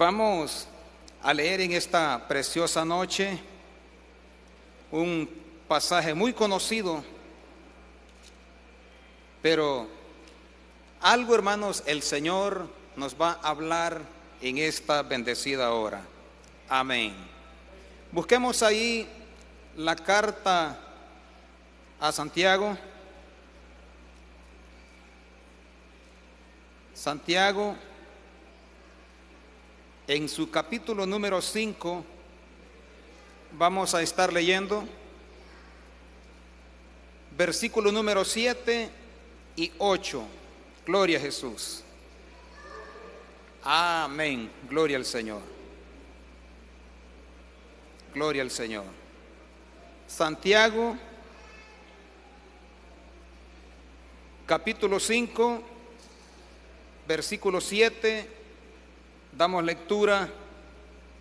Vamos a leer en esta preciosa noche un pasaje muy conocido, pero algo, hermanos, el Señor nos va a hablar en esta bendecida hora. Amén. Busquemos ahí la carta a Santiago. Santiago, en su capítulo número 5, vamos a estar leyendo versículo número 7 y 8. Gloria a Jesús. Amén. Gloria al Señor. Gloria al Señor. Santiago, capítulo 5, versículo 7. Damos lectura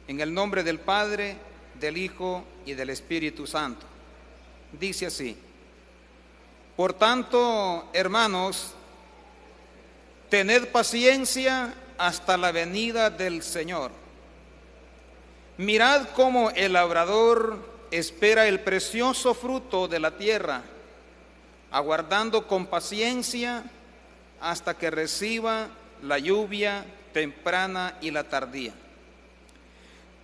en el nombre del Padre, del Hijo y del Espíritu Santo. Dice así: por tanto, hermanos, tened paciencia hasta la venida del Señor. Mirad cómo el labrador espera el precioso fruto de la tierra, aguardando con paciencia hasta que reciba la lluvia temprana y la tardía.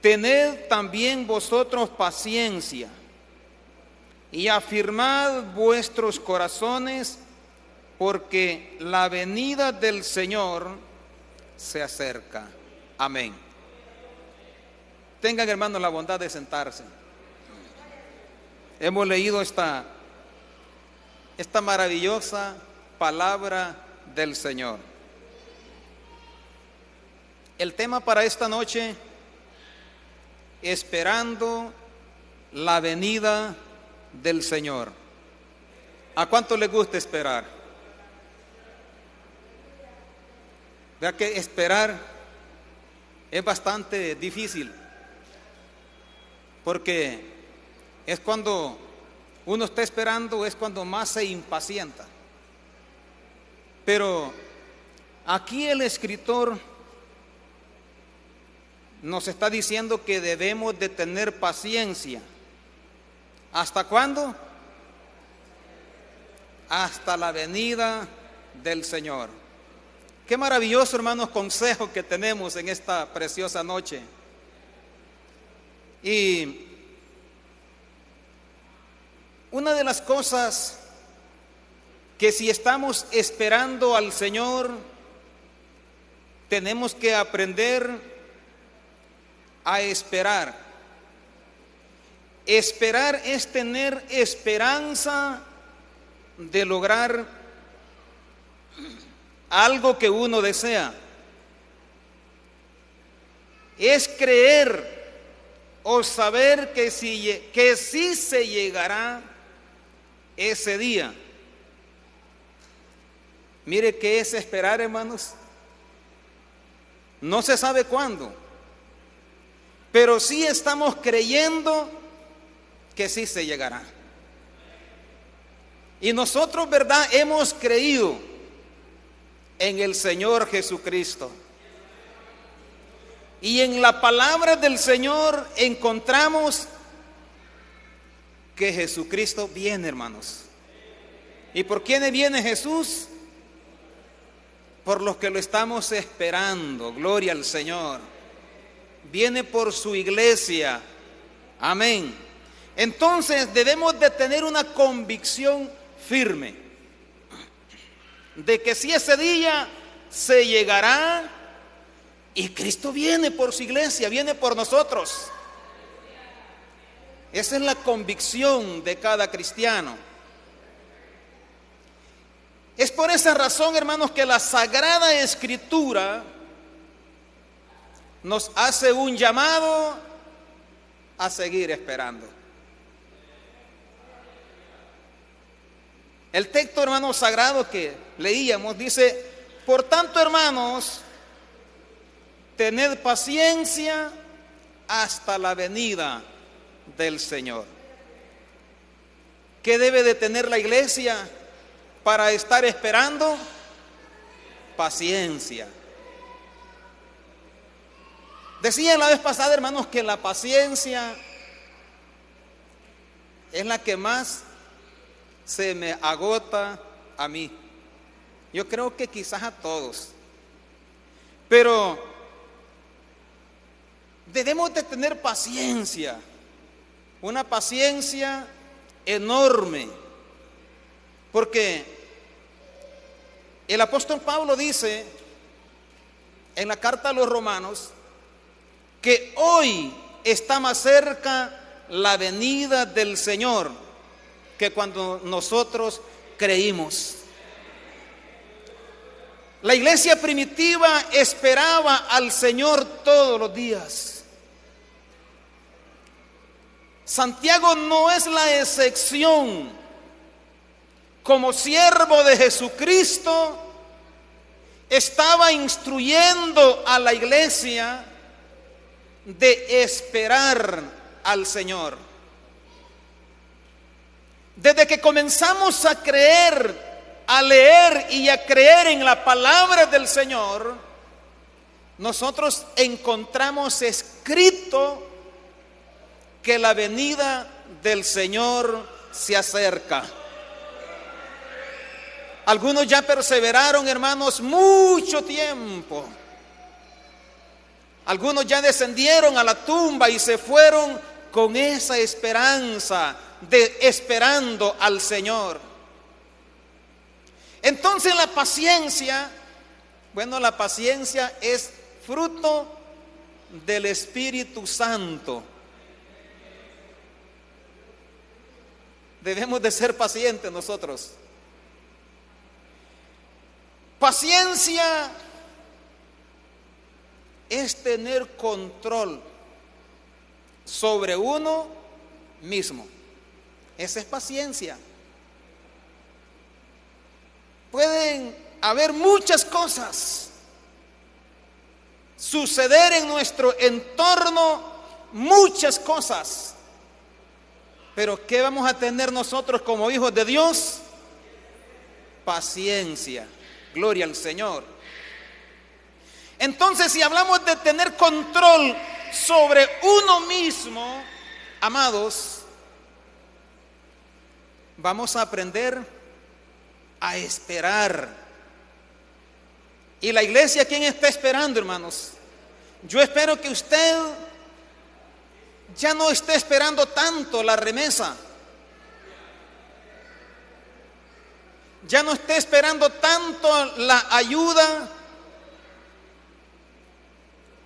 Tened también vosotros paciencia y afirmad vuestros corazones, porque la venida del Señor se acerca. Amén. Tengan, hermanos, la bondad de sentarse. Hemos leído esta maravillosa palabra del Señor. El tema para esta noche: esperando la venida del Señor. ¿A cuánto le gusta esperar? Vea que esperar es bastante difícil, porque es cuando uno está esperando, es cuando más se impacienta. Pero aquí el escritor nos está diciendo que debemos de tener paciencia. ¿Hasta cuándo? Hasta la venida del Señor. Qué maravilloso, hermanos, consejo que tenemos en esta preciosa noche. Y una de las cosas que, si estamos esperando al Señor, tenemos que aprender a esperar. Esperar es tener esperanza de lograr algo que uno desea. Es creer o saber que sí se llegará ese día. Mire, ¿qué es esperar, hermanos? No se sabe cuándo, pero sí estamos creyendo que sí se llegará. Y nosotros, ¿verdad?, hemos creído en el Señor Jesucristo. Y en la palabra del Señor encontramos que Jesucristo viene, hermanos. ¿Y por quiénes viene Jesús? Por los que lo estamos esperando. Gloria al Señor. Viene por su iglesia. Amén. Entonces debemos de tener una convicción firme de que si ese día se llegará, y Cristo viene por su iglesia, viene por nosotros. Esa es la convicción de cada cristiano. Es por esa razón, hermanos, que la Sagrada Escritura nos hace un llamado a seguir esperando. El texto, hermano, sagrado que leíamos dice: por tanto, hermanos, tened paciencia hasta la venida del Señor. ¿Qué debe de tener la iglesia para estar esperando? Paciencia. Decía la vez pasada, hermanos, que la paciencia es la que más se me agota a mí. Yo creo que quizás a todos. Pero debemos de tener paciencia, una paciencia enorme, porque el apóstol Pablo dice en la carta a los Romanos que hoy está más cerca la venida del Señor que cuando nosotros creímos. La iglesia primitiva esperaba al Señor todos los días. Santiago no es la excepción. Como siervo de Jesucristo, estaba instruyendo a la iglesia de esperar al Señor. Desde que comenzamos a creer, a leer y a creer en la palabra del Señor, nosotros encontramos escrito que la venida del Señor se acerca. Algunos ya perseveraron, hermanos, mucho tiempo. Algunos ya descendieron a la tumba y se fueron con esa esperanza de esperando al Señor. Entonces la paciencia es fruto del Espíritu Santo. Debemos de ser pacientes nosotros. Paciencia es tener control sobre uno mismo. Esa es paciencia. Pueden haber muchas cosas suceder en nuestro entorno, muchas cosas. Pero ¿qué vamos a tener nosotros como hijos de Dios? Paciencia. Gloria al Señor. Entonces, si hablamos de tener control sobre uno mismo, amados, vamos a aprender a esperar. Y la iglesia, ¿quién está esperando, hermanos? Yo espero que usted ya no esté esperando tanto la remesa. Ya no esté esperando tanto la ayuda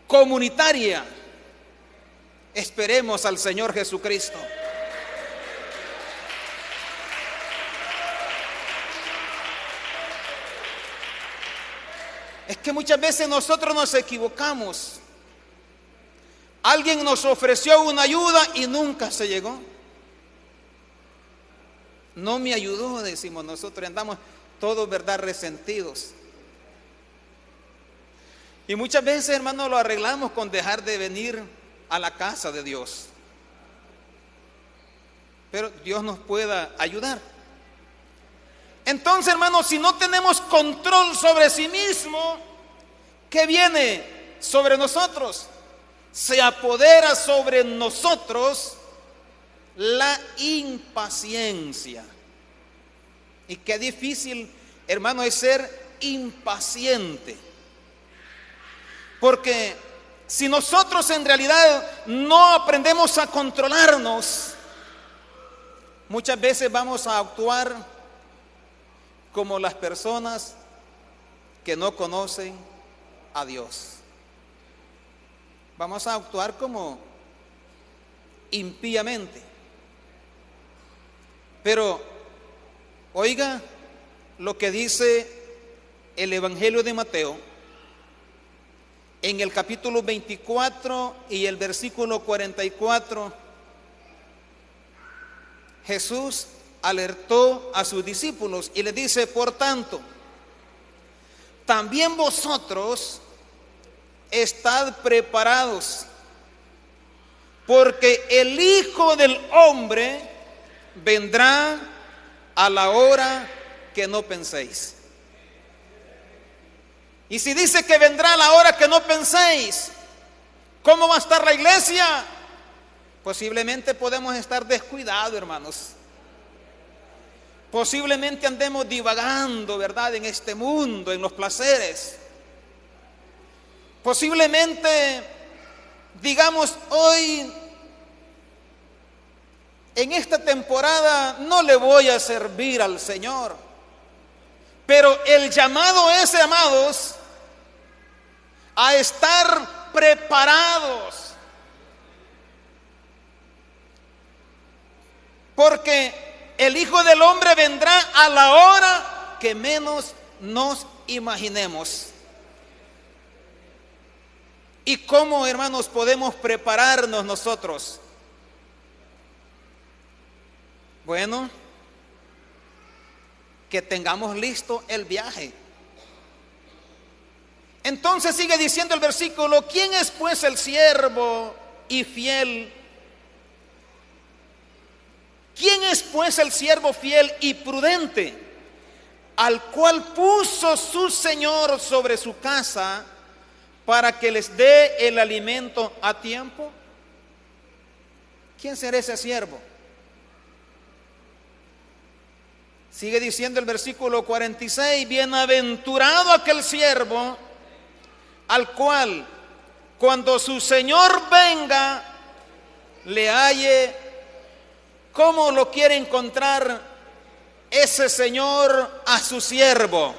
comunitaria. Esperemos al Señor Jesucristo. Es que muchas veces nosotros nos equivocamos. Alguien nos ofreció una ayuda y nunca se llegó. No me ayudó, decimos nosotros, andamos todos, ¿verdad?, resentidos. Y muchas veces, hermanos, lo arreglamos con dejar de venir a la casa de Dios. Pero Dios nos pueda ayudar. Entonces, hermanos, si no tenemos control sobre sí mismo, ¿qué viene sobre nosotros? Se apodera sobre nosotros la impaciencia. Y qué difícil, hermano, es ser impaciente. Porque si nosotros en realidad no aprendemos a controlarnos, muchas veces vamos a actuar como las personas que no conocen a Dios. Vamos a actuar como impíamente. Pero oiga lo que dice el Evangelio de Mateo en el capítulo 24 y el versículo 44. Jesús alertó a sus discípulos y les dice: por tanto, también vosotros estad preparados, porque el Hijo del Hombre vendrá a la hora que no penséis. Y si dice que vendrá a la hora que no penséis, ¿Cómo va a estar la iglesia? Posiblemente podemos estar descuidados, hermanos. Posiblemente andemos divagando, ¿verdad?, en este mundo, en los placeres. Posiblemente digamos hoy, en esta temporada no le voy a servir al Señor. Pero el llamado es, amados, a estar preparados. Porque el Hijo del Hombre vendrá a la hora que menos nos imaginemos. ¿Y cómo, hermanos, podemos prepararnos nosotros? Bueno, que tengamos listo el viaje. Entonces sigue diciendo el versículo: ¿quién es pues el siervo y fiel? ¿Quién es pues el siervo fiel y prudente, al cual puso su Señor sobre su casa para que les dé el alimento a tiempo? ¿Quién será ese siervo? Sigue diciendo el versículo 46: bienaventurado aquel siervo al cual, cuando su Señor venga, le halle. ¿Cómo lo quiere encontrar ese Señor a su siervo?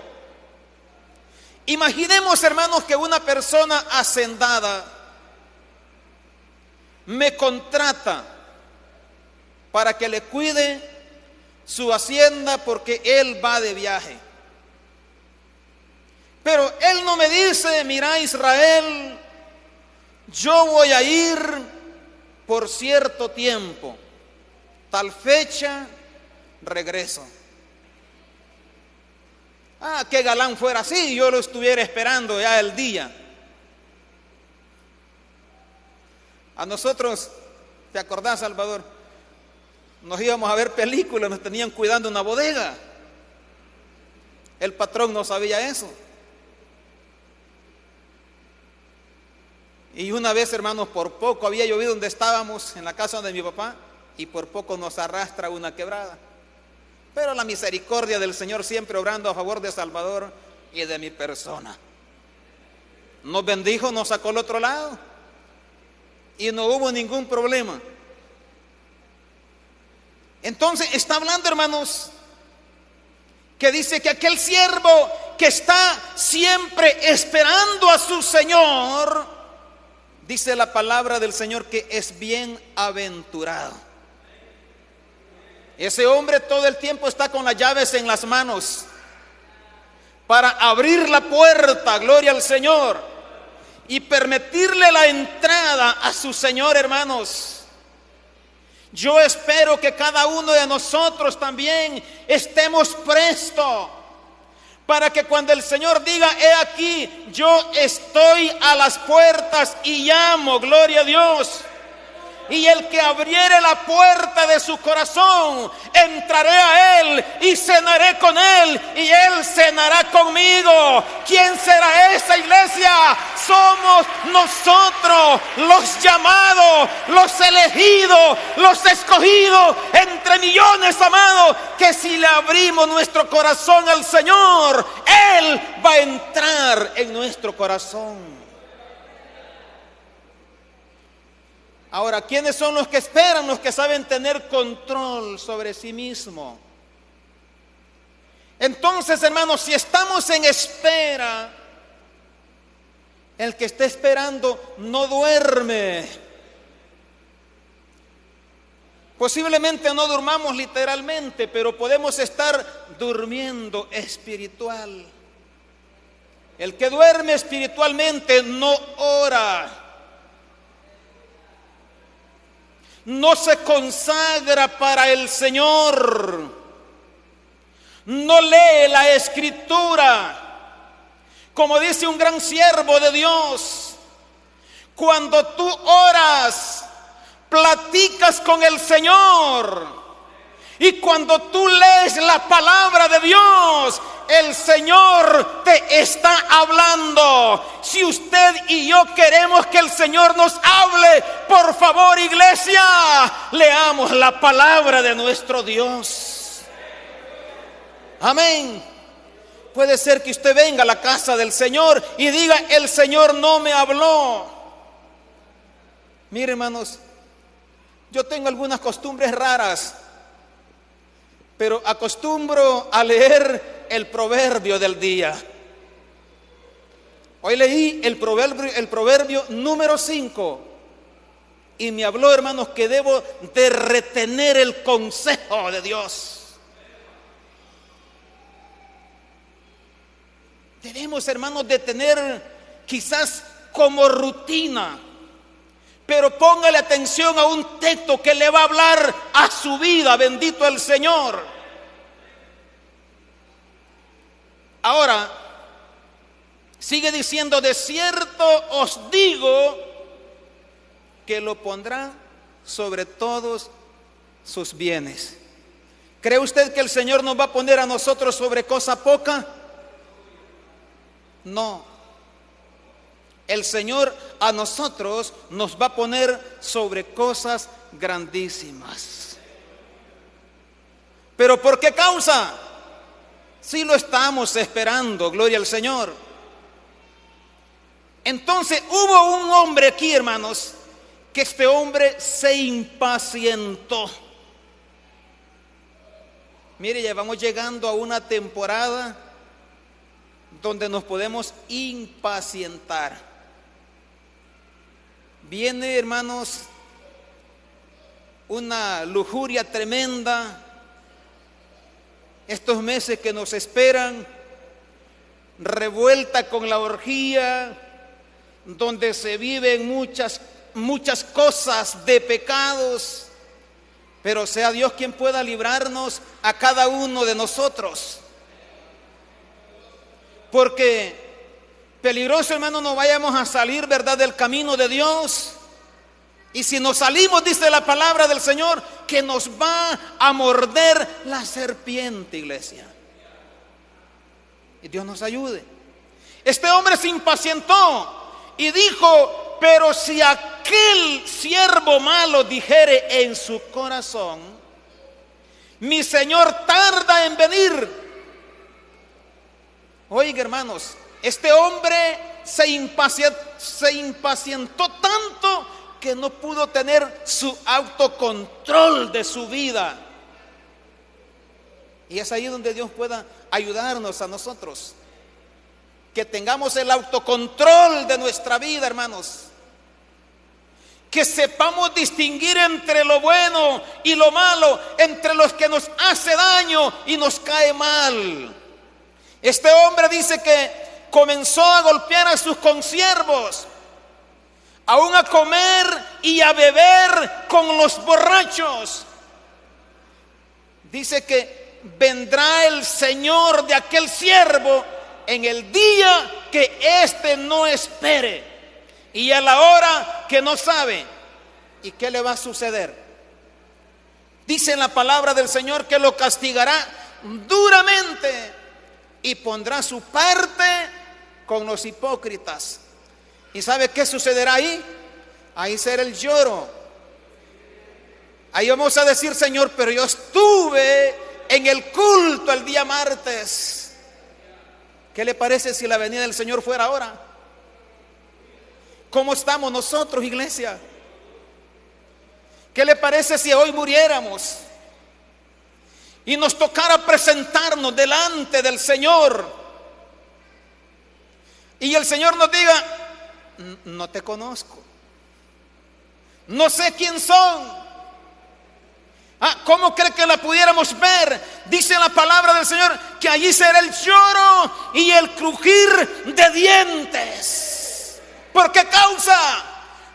Imaginemos, hermanos, que una persona hacendada me contrata para que le cuide su hacienda porque él va de viaje. Pero él no me dice: mira, Israel, yo voy a ir por cierto tiempo, tal fecha regreso. Ah, qué galán fuera así, yo lo estuviera esperando ya el día. A nosotros, ¿te acordás, Salvador? Nos íbamos a ver películas, nos tenían cuidando una bodega. El patrón no sabía eso. Y una vez, hermanos, por poco había llovido donde estábamos, en la casa de mi papá, y por poco nos arrastra una quebrada. Pero la misericordia del Señor siempre obrando a favor de Salvador y de mi persona. Nos bendijo, nos sacó al otro lado y no hubo ningún problema. Entonces está hablando, hermanos, que dice que aquel siervo que está siempre esperando a su Señor, dice la palabra del Señor que es bienaventurado. Ese hombre todo el tiempo está con las llaves en las manos para abrir la puerta, gloria al Señor, y permitirle la entrada a su Señor, hermanos. Yo espero que cada uno de nosotros también estemos prestos para que cuando el Señor diga: he aquí, yo estoy a las puertas y llamo, gloria a Dios. Y el que abriere la puerta de su corazón, entraré a él y cenaré con él y él cenará conmigo. ¿Quién será esa iglesia? Somos nosotros, los llamados, los elegidos, los escogidos entre millones, amados, que si le abrimos nuestro corazón al Señor, él va a entrar en nuestro corazón. Ahora, ¿quiénes son los que esperan? Los que saben tener control sobre sí mismo. Entonces, hermanos, si estamos en espera, el que está esperando no duerme. Posiblemente no durmamos literalmente, pero podemos estar durmiendo espiritual. El que duerme espiritualmente no ora. No se consagra para el Señor, no lee la Escritura. Como dice un gran siervo de Dios, cuando tú oras, platicas con el Señor, y cuando tú lees la palabra de Dios, el Señor te está hablando. Si usted y yo queremos que el Señor nos hable, por favor, iglesia, leamos la palabra de nuestro Dios. Amén. Puede ser que usted venga a la casa del Señor y diga: el Señor no me habló. Mire, hermanos, yo tengo algunas costumbres raras, pero acostumbro a leer el proverbio del día. Hoy leí el proverbio número 5 y me habló, hermanos, que debo de retener el consejo de Dios. Debemos, hermanos, de tener quizás como rutina, pero póngale atención a un texto que le va a hablar a su vida. Bendito el Señor. Ahora, sigue diciendo: de cierto os digo que lo pondrá sobre todos sus bienes. ¿Cree usted que el Señor nos va a poner a nosotros sobre cosa poca? No. El Señor a nosotros nos va a poner sobre cosas grandísimas. ¿Pero por qué causa? Si lo estamos esperando, gloria al Señor. Entonces hubo un hombre aquí, hermanos, que este hombre se impacientó. Mire, ya vamos llegando a una temporada donde nos podemos impacientar. Viene, hermanos, una lujuria tremenda. Estos meses que nos esperan, revuelta con la orgía, donde se viven muchas cosas de pecados. Pero sea Dios quien pueda librarnos a cada uno de nosotros. Porque peligroso, hermano, no vayamos a salir, ¿verdad?, del camino de Dios. Y si nos salimos, dice la palabra del Señor, que nos va a morder la serpiente, iglesia. Y Dios nos ayude. Este hombre se impacientó y dijo: pero si aquel siervo malo dijere en su corazón: mi Señor tarda en venir. Oiga, hermanos, este hombre se impacientó tanto que no pudo tener su autocontrol de su vida. Y es ahí donde Dios pueda ayudarnos a nosotros, que tengamos el autocontrol de nuestra vida, hermanos, que sepamos distinguir entre lo bueno y lo malo, entre los que nos hace daño y nos cae mal. Este hombre dice que comenzó a golpear a sus consiervos, aún a comer y a beber con los borrachos. Dice que vendrá el Señor de aquel siervo en el día que éste no espere y a la hora que no sabe. ¿Y qué le va a suceder? Dice en la palabra del Señor que lo castigará duramente y pondrá su parte con los hipócritas. ¿Y sabe qué sucederá ahí? Ahí será el lloro. Ahí vamos a decir: Señor, pero yo estuve en el culto el día martes. ¿Qué le parece si la venida del Señor fuera ahora? ¿Cómo estamos nosotros, iglesia? ¿Qué le parece si hoy muriéramos y nos tocara presentarnos delante del Señor y el Señor nos diga: no te conozco, no sé quién son? ¿Cómo cree que la pudiéramos ver? Dice la palabra del Señor que allí será el lloro y el crujir de dientes. ¿Por qué causa?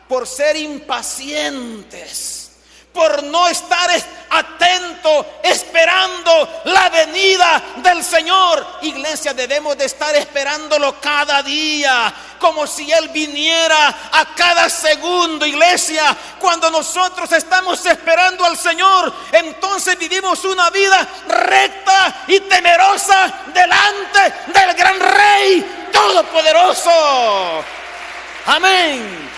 Por ser impacientes, por no estar atento, esperando la venida del Señor. Iglesia, debemos de estar esperándolo cada día, como si Él viniera a cada segundo. Iglesia, cuando nosotros estamos esperando al Señor, entonces vivimos una vida recta y temerosa delante del gran Rey Todopoderoso. Amén.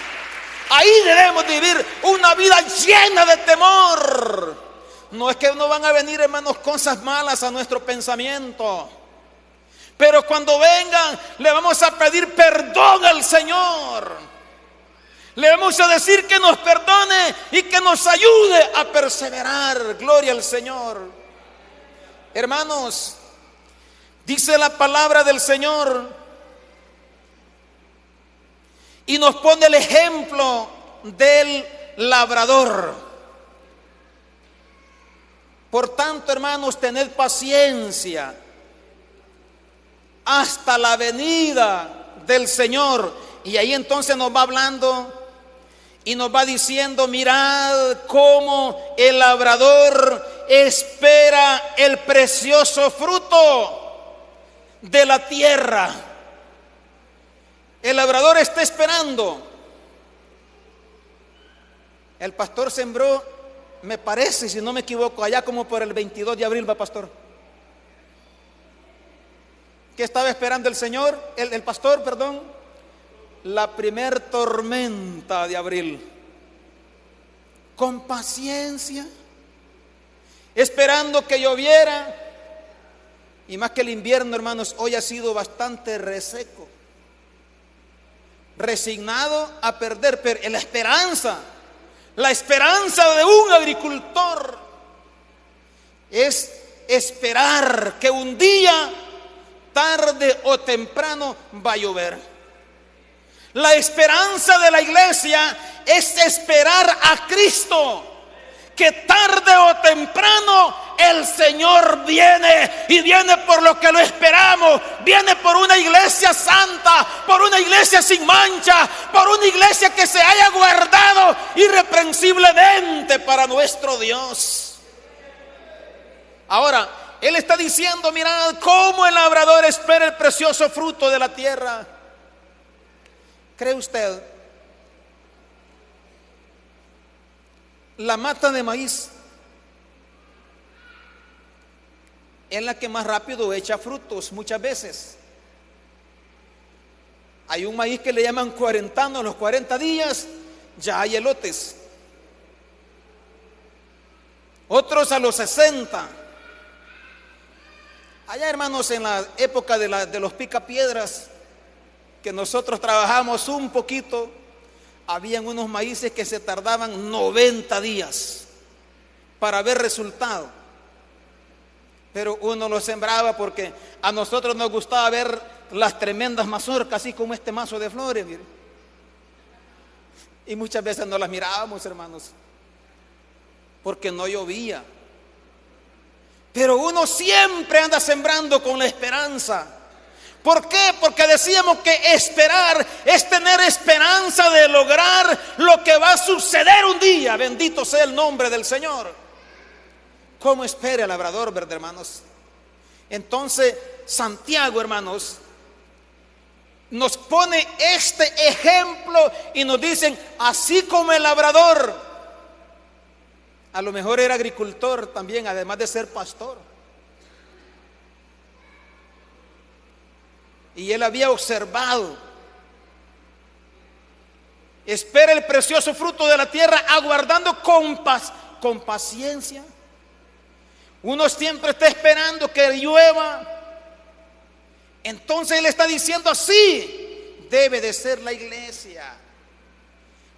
Ahí debemos vivir una vida llena de temor. No es que no van a venir, hermanos, cosas malas a nuestro pensamiento, pero cuando vengan le vamos a pedir perdón al Señor. Le vamos a decir que nos perdone y que nos ayude a perseverar. Gloria al Señor. Hermanos, dice la palabra del Señor y nos pone el ejemplo del labrador. Por tanto, hermanos, tened paciencia hasta la venida del Señor. Y ahí entonces nos va hablando y nos va diciendo: mirad cómo el labrador espera el precioso fruto de la tierra. El labrador está esperando. El pastor sembró, me parece, si no me equivoco, allá como por el 22 de abril, va, pastor. ¿Qué estaba esperando el Señor? El pastor, perdón. La primer tormenta de abril. Con paciencia, esperando que lloviera. Y más que el invierno, hermanos, hoy ha sido bastante reseco. Resignado a perder, pero la esperanza de un agricultor es esperar que un día, tarde o temprano, va a llover. La esperanza de la iglesia es esperar a Cristo, que tarde o temprano el Señor viene, y viene por lo que lo esperamos. Viene por una iglesia santa, por una iglesia sin mancha, por una iglesia que se haya guardado irreprensiblemente para nuestro Dios. Ahora, Él está diciendo: mirad cómo el labrador espera el precioso fruto de la tierra. ¿Cree usted? La mata de maíz es la que más rápido echa frutos muchas veces. Hay un maíz que le llaman cuarentano. A los 40 días ya hay elotes. Otros a los 60. Allá, hermanos, en la época de los picapiedras, que nosotros trabajamos un poquito, habían unos maíces que se tardaban 90 días para ver resultado. Pero uno lo sembraba porque a nosotros nos gustaba ver las tremendas mazorcas, así como este mazo de flores, mire. Y muchas veces no las mirábamos, hermanos, porque no llovía. Pero uno siempre anda sembrando con la esperanza. ¿Por qué? Porque decíamos que esperar es tener esperanza de lograr lo que va a suceder un día. Bendito sea el nombre del Señor. ¿Cómo espera el labrador, verdad, hermanos? Entonces, Santiago, hermanos, nos pone este ejemplo y nos dicen: así como el labrador, a lo mejor era agricultor también, además de ser pastor. Y él había observado. Espera el precioso fruto de la tierra, aguardando con paciencia. Uno siempre está esperando que llueva. Entonces él está diciendo: así debe de ser la iglesia,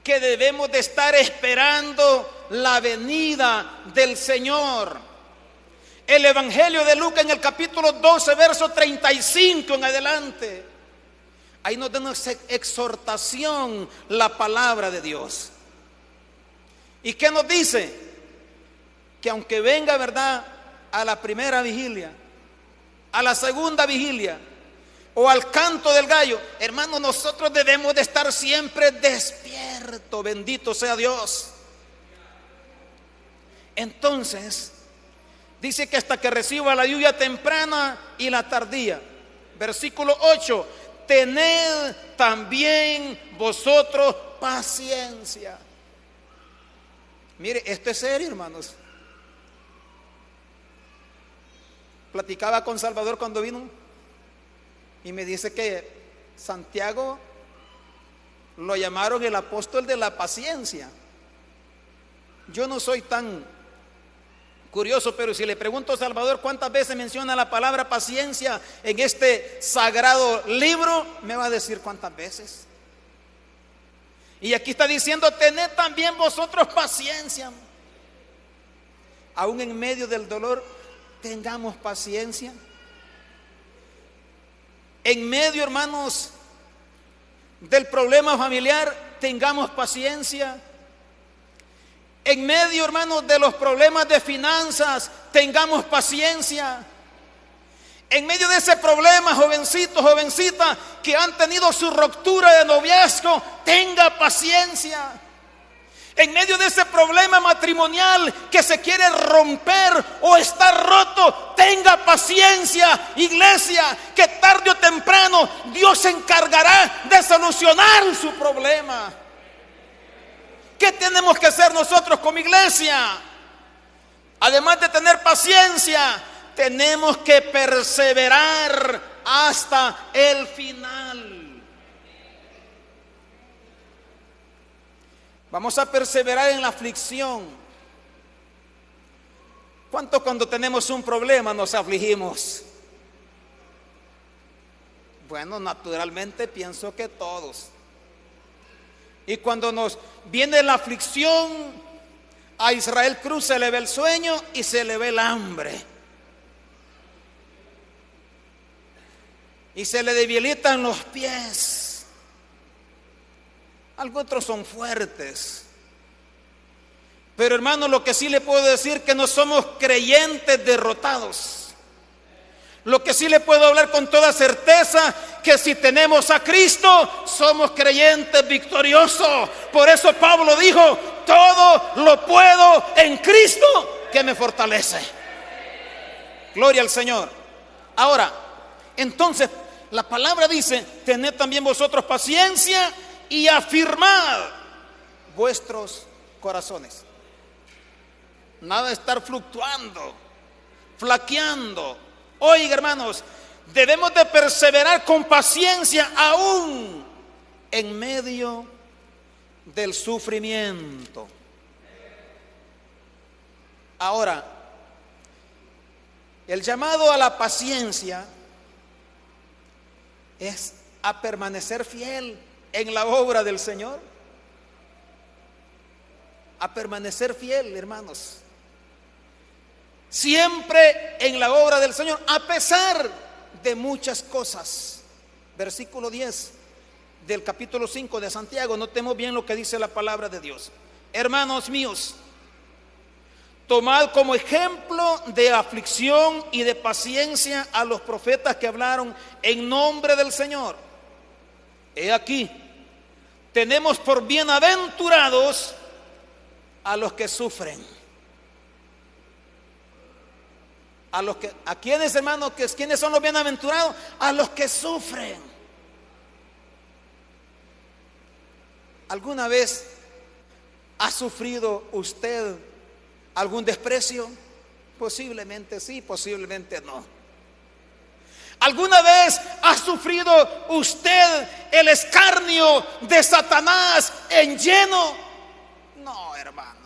que debemos de estar esperando la venida del Señor. El Evangelio de Lucas, en el capítulo 12, verso 35 en adelante, ahí nos da una exhortación la palabra de Dios. ¿Y qué nos dice? Que aunque venga, verdad, a la primera vigilia, a la segunda vigilia o al canto del gallo, hermanos, nosotros debemos de estar siempre despiertos. Bendito sea Dios. Entonces, dice que hasta que reciba la lluvia temprana y la tardía. Versículo 8, tened también vosotros paciencia. Mire, esto es serio, hermanos. Platicaba con Salvador cuando vino y me dice que Santiago lo llamaron el apóstol de la paciencia. Yo no soy tan curioso, pero si le pregunto a Salvador cuántas veces menciona la palabra paciencia en este sagrado libro, me va a decir cuántas veces. Y aquí está diciendo, tened también vosotros paciencia. Aún en medio del dolor, tengamos paciencia. En medio, hermanos, del problema familiar, tengamos paciencia. En medio, hermanos, de los problemas de finanzas, tengamos paciencia. En medio de ese problema, jovencito, jovencita, que han tenido su ruptura de noviazgo, tenga paciencia. En medio de ese problema matrimonial que se quiere romper o está roto, tenga paciencia, iglesia, que tarde o temprano Dios se encargará de solucionar su problema. ¿Qué tenemos que hacer nosotros como iglesia? Además de tener paciencia, tenemos que perseverar hasta el final. Vamos a perseverar en la aflicción. ¿Cuánto cuando tenemos un problema nos afligimos? Bueno, naturalmente pienso que todos. Y cuando nos viene la aflicción, a Israel Cruz se le ve el sueño y se le ve el hambre. Y se le debilitan los pies. Algunos otros son fuertes. Pero hermano, lo que sí le puedo decir que no somos creyentes derrotados. Lo que sí le puedo hablar con toda certeza, que si tenemos a Cristo, somos creyentes victoriosos. Por eso Pablo dijo, todo lo puedo en Cristo que me fortalece. Gloria al Señor. Ahora, entonces, la palabra dice, tened también vosotros paciencia y afirmad vuestros corazones. Nada de estar fluctuando, flaqueando. Oiga, hermanos, debemos de perseverar con paciencia aún en medio del sufrimiento. Ahora, el llamado a la paciencia es a permanecer fiel en la obra del Señor. A permanecer fiel, hermanos. Siempre en la obra del Señor, a pesar de muchas cosas. Versículo 10 del capítulo 5 de Santiago. Notemos bien lo que dice la palabra de Dios. Hermanos míos, tomad como ejemplo de aflicción y de paciencia a los profetas que hablaron en nombre del Señor. He aquí, tenemos por bienaventurados a los que sufren. ¿A quiénes, hermanos? ¿Quiénes son los bienaventurados? A los que sufren. ¿Alguna vez ha sufrido usted algún desprecio? Posiblemente sí, posiblemente no. ¿Alguna vez ha sufrido usted el escarnio de Satanás en lleno? No, hermano.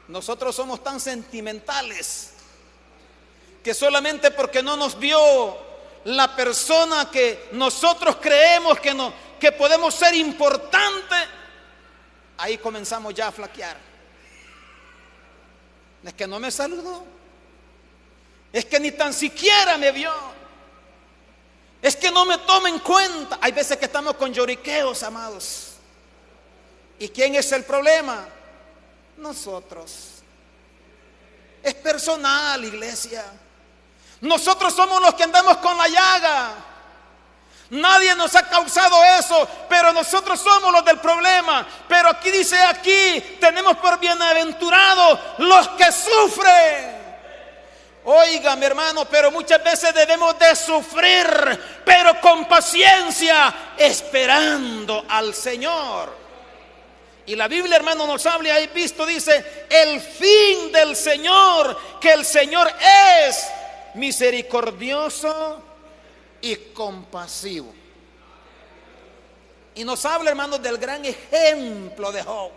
Nosotros somos tan sentimentales que solamente porque no nos vio la persona que nosotros creemos que podemos ser importante, ahí comenzamos ya a flaquear. Es que no me saludó, es que ni tan siquiera me vio, es que no me toma en cuenta. Hay veces que estamos con lloriqueos, amados. ¿Y quién es el problema? Nosotros. Es personal, iglesia. Nosotros somos los que andamos con la llaga. Nadie nos ha causado eso, pero nosotros somos los del problema. Pero aquí dice, aquí tenemos por bienaventurados los que sufren. Oiga, mi hermano, pero muchas veces debemos de sufrir, pero con paciencia, esperando al Señor. Y la Biblia, hermano, nos habla, ahí visto, dice, el fin del Señor, que el Señor es misericordioso y compasivo. Y nos habla, hermanos, del gran ejemplo de Job.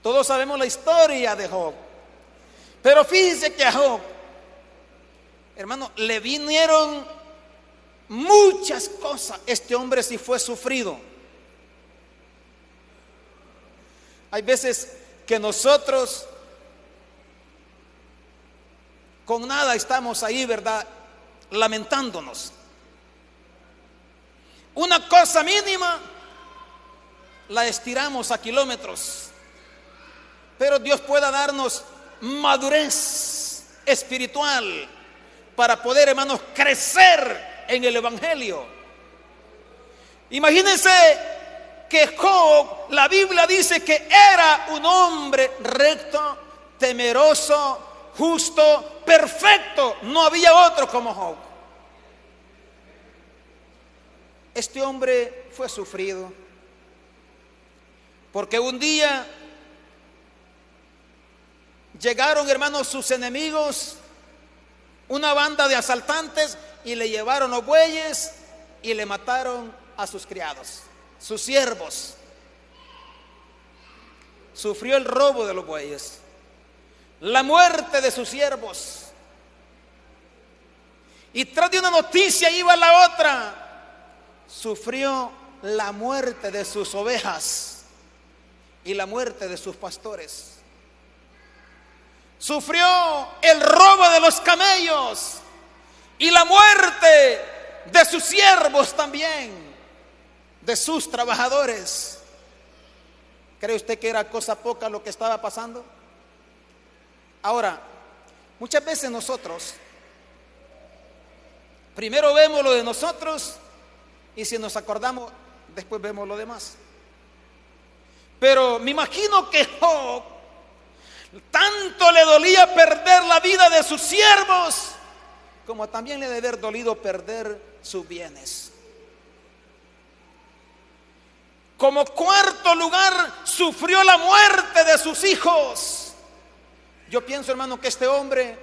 Todos sabemos la historia de Job. Pero fíjense que a Job, hermano, le vinieron muchas cosas. Este hombre sí fue sufrido. Hay veces que nosotros con nada estamos ahí, ¿verdad?, lamentándonos. Una cosa mínima la estiramos a kilómetros. Pero Dios pueda darnos madurez espiritual para poder, hermanos, crecer en el Evangelio. Imagínense que Job, la Biblia dice que era un hombre recto, temeroso, justo, perfecto. No había otro como Job. Este hombre fue sufrido porque un día llegaron, hermanos, sus enemigos, una banda de asaltantes, y le llevaron los bueyes y le mataron a sus criados, sus siervos. Sufrió el robo de los bueyes, la muerte de sus siervos, y tras de una noticia iba la otra. Sufrió la muerte de sus ovejas y la muerte de sus pastores. Sufrió el robo de los camellos y la muerte de sus siervos también, de sus trabajadores. ¿Cree usted que era cosa poca lo que estaba pasando? Ahora, muchas veces nosotros primero vemos lo de nosotros, y si nos acordamos, después vemos lo demás. Pero me imagino que Job, tanto le dolía perder la vida de sus siervos, como también le debe haber dolido perder sus bienes. Como cuarto lugar, sufrió la muerte de sus hijos. Yo pienso, hermano, que este hombre,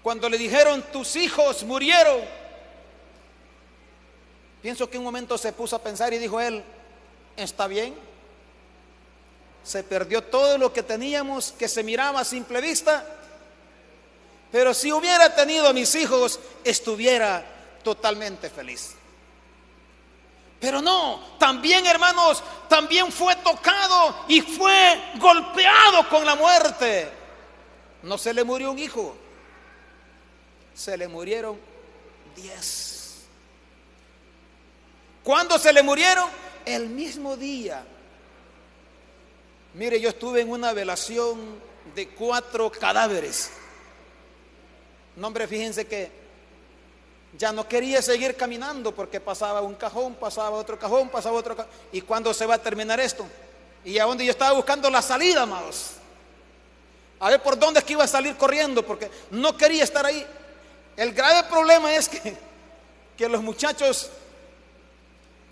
cuando le dijeron tus hijos murieron, pienso que un momento se puso a pensar y dijo él, está bien, se perdió todo lo que teníamos, que se miraba a simple vista, pero si hubiera tenido a mis hijos, estuviera totalmente feliz. Pero no, también, hermanos, también fue tocado y fue golpeado con la muerte. No se le murió un hijo, se le murieron 10. ¿Cuándo se le murieron? El mismo día. Mire, yo estuve en una velación de 4 cadáveres. No, hombre, fíjense que ya no quería seguir caminando porque pasaba un cajón, pasaba otro cajón, pasaba otro cajón. ¿Y cuándo se va a terminar esto? Y a donde yo estaba buscando la salida, amados, a ver por dónde es que iba a salir corriendo, porque no quería estar ahí. El grave problema es que los muchachos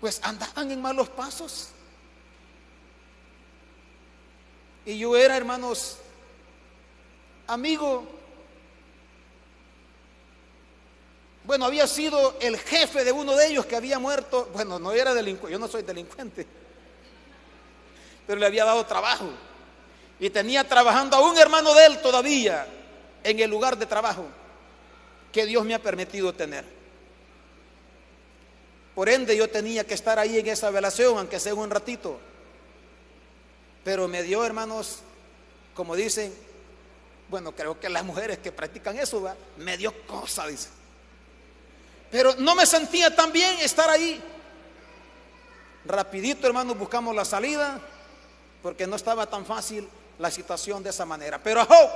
pues andaban en malos pasos. Y yo era, hermanos, amigo, bueno, había sido el jefe de uno de ellos que había muerto. Bueno, no era delincuente, yo no soy delincuente, pero le había dado trabajo y tenía trabajando a un hermano de él todavía en el lugar de trabajo que Dios me ha permitido tener. Por ende, yo tenía que estar ahí en esa velación, aunque sea un ratito. Pero me dio, hermanos, como dicen, bueno, creo que las mujeres que practican eso, ¿va?, me dio cosa, dice. Pero no me sentía tan bien estar ahí. Rapidito, hermanos, buscamos la salida, porque no estaba tan fácil la situación de esa manera. Pero a Job,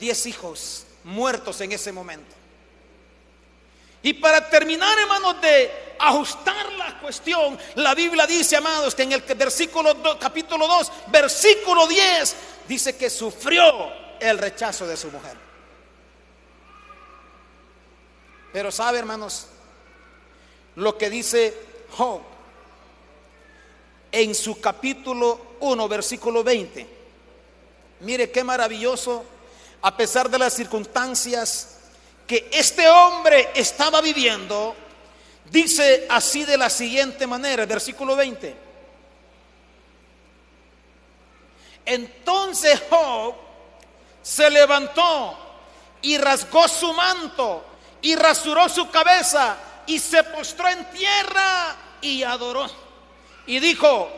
10 hijos muertos en ese momento. Y para terminar, hermanos, de ajustar la cuestión, la Biblia dice, amados, que en el capítulo 2, versículo 10, dice que sufrió el rechazo de su mujer. Pero sabe, hermanos, lo que dice Job en su capítulo 1, versículo 20. Mire qué maravilloso, a pesar de las circunstancias que este hombre estaba viviendo, dice así de la siguiente manera, versículo 20. Entonces Job se levantó y rasgó su manto y rasuró su cabeza y se postró en tierra y adoró. Y dijo: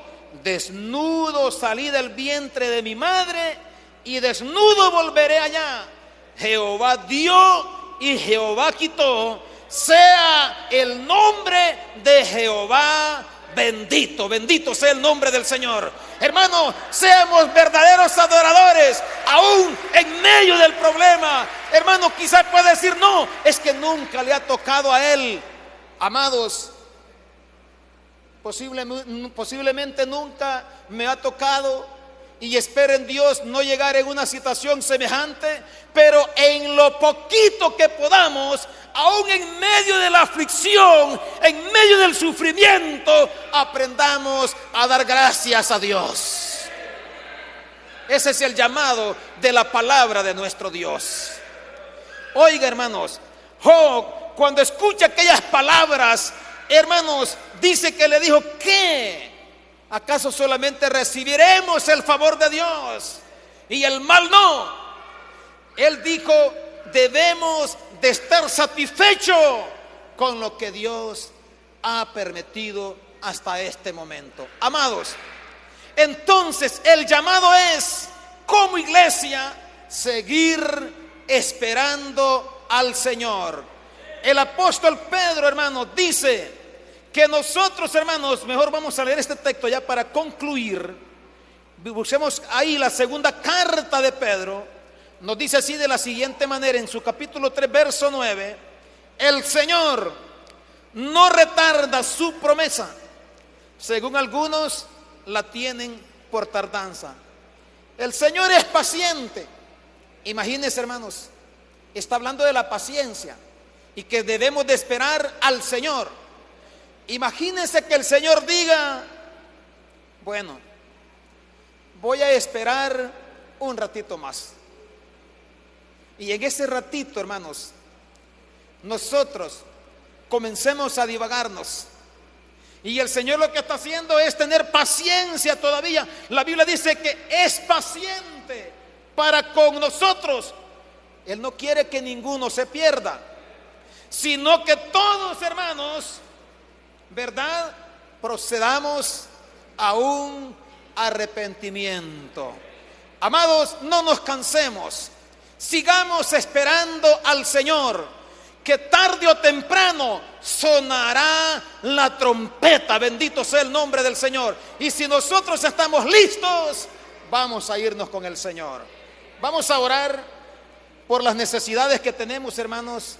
desnudo salí del vientre de mi madre y desnudo volveré allá. Jehová dio y Jehová quitó, sea el nombre de Jehová bendito. Bendito sea el nombre del Señor. Hermanos, seamos verdaderos adoradores aún en medio del problema. Hermano, quizás puede decir: no, es que nunca le ha tocado a él. Amados, posiblemente nunca me ha tocado, y espero en Dios no llegar en una situación semejante, pero en lo poquito que podamos, aún en medio de la aflicción, en medio del sufrimiento, aprendamos a dar gracias a Dios. Ese es el llamado de la palabra de nuestro Dios. Oiga, hermanos, Job, cuando escucha aquellas palabras, hermanos, dice que le dijo: ¿qué? ¿Acaso solamente recibiremos el favor de Dios y el mal no? Él dijo: debemos de estar satisfechos con lo que Dios ha permitido hasta este momento. Amados, entonces el llamado es, como iglesia, seguir esperando al Señor. El apóstol Pedro, hermanos, dice que nosotros, hermanos, mejor vamos a leer este texto ya para concluir. Busquemos ahí la segunda carta de Pedro. Nos dice así de la siguiente manera en su capítulo 3, verso 9: el Señor no retarda su promesa, según algunos la tienen por tardanza. El Señor es paciente. Imagínense, hermanos, está hablando de la paciencia y que debemos de esperar al Señor. Imagínense que el Señor diga: bueno, voy a esperar un ratito más. Y en ese ratito, hermanos, nosotros comencemos a divagarnos. Y el Señor lo que está haciendo es tener paciencia todavía. La Biblia dice que es paciente para con nosotros. Él no quiere que ninguno se pierda, sino que todos, hermanos, ¿verdad?, procedamos a un arrepentimiento. Amados, no nos cansemos, sigamos esperando al Señor, que tarde o temprano sonará la trompeta. Bendito sea el nombre del Señor. Y si nosotros estamos listos, vamos a irnos con el Señor. Vamos a orar por las necesidades que tenemos, hermanos.